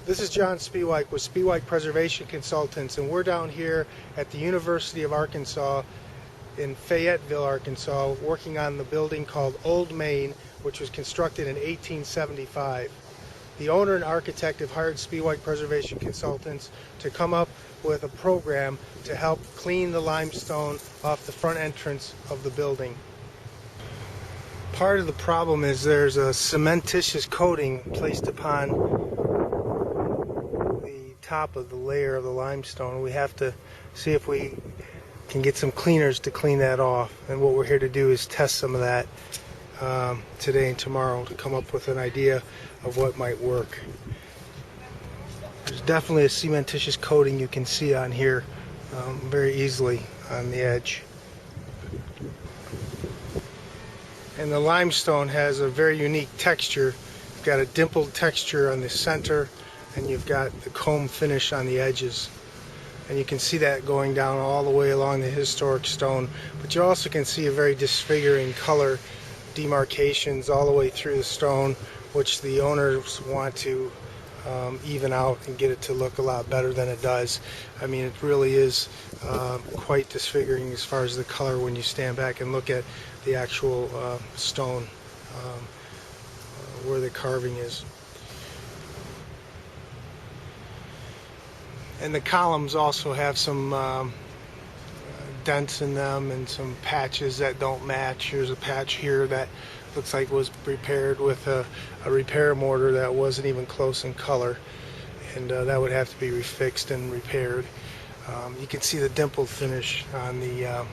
This is John Speweik with Speweik Preservation Consultants, and we're down here at the University of Arkansas in Fayetteville, Arkansas, working on the building called Old Main, which was constructed in 1875. The owner and architect have hired Speweik Preservation Consultants to come up with a program to help clean the limestone off the front entrance of the building. Part of the problem is there's a cementitious coating placed upon the top of the layer of the limestone. We have to see if we can get some cleaners to clean that off, and what we're here to do is test some of that today and tomorrow to come up with an idea of what might work. There's definitely a cementitious coating you can see on here very easily on the edge. And the limestone has a very unique texture. You've got a dimpled texture on the center, and you've got the comb finish on the edges. And you can see that going down all the way along the historic stone. But you also can see a very disfiguring color demarcations all the way through the stone, which the owners want to even out and get it to look a lot better than it does. I mean, it really is quite disfiguring as far as the color when you stand back and look at the actual stone where the carving is. And the columns also have some dents in them and some patches that don't match. Here's a patch here that looks like was repaired with a repair mortar that wasn't even close in color, and that would have to be refixed and repaired. You can see the dimpled finish on the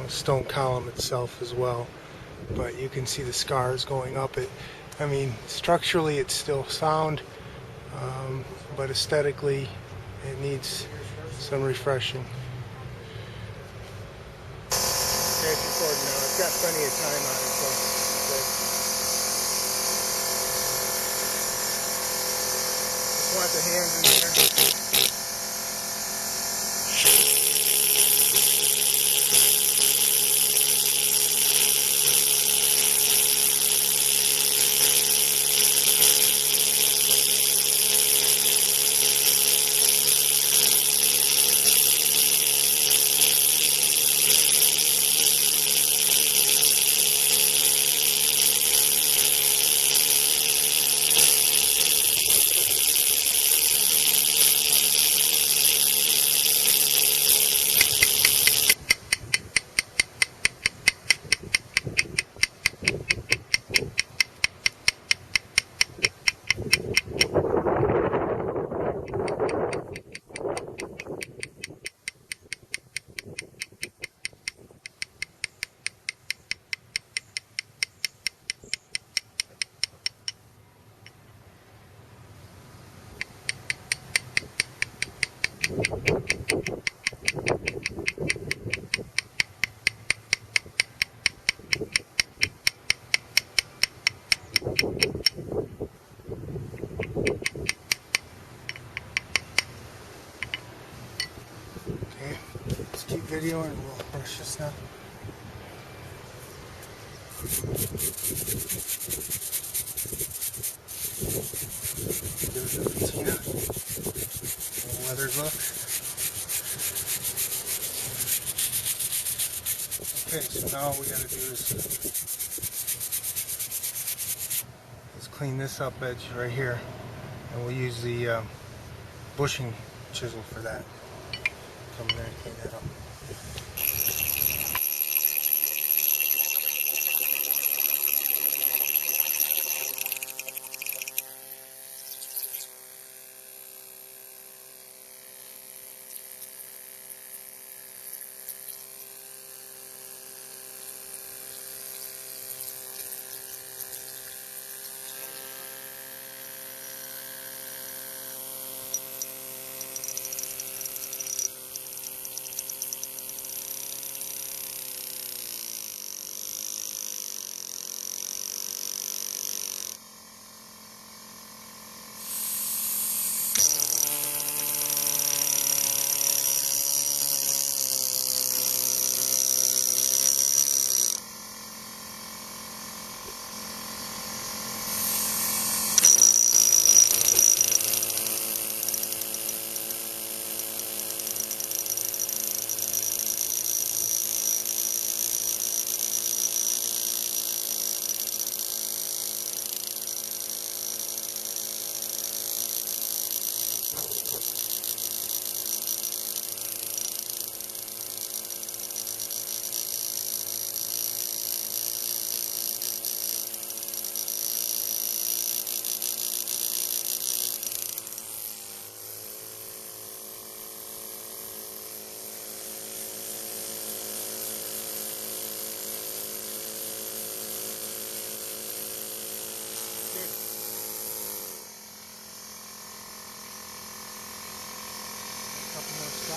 stone column itself as well, but you can see the scars going up it. I mean, structurally it's still sound, but aesthetically it needs some refreshing. Okay, it's recording now. I've got plenty of time on it, so just want the hands in there. Okay, let's keep videoing and we'll brush this now. Give it a patina. A little weathered look. Okay, so now all we gotta do is let's clean this up edge right here, and we'll use the bushing chisel for that. Come in there and clean that up.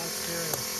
material.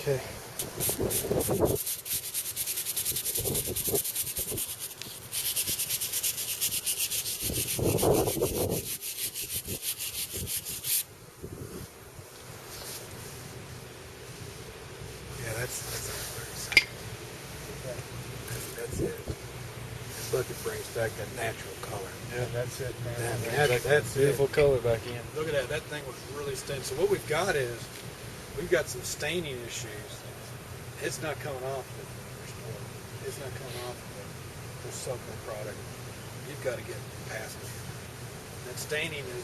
Okay. Yeah, that's a 30 second. That's it. Look, it brings back that natural color. Yeah, that's it, man. That's beautiful color back in. Look at that. That thing was really stained. So what we've got is, we've got some staining issues. It's not coming off the restore. It's not coming off the Soco product. You've got to get past it. That staining is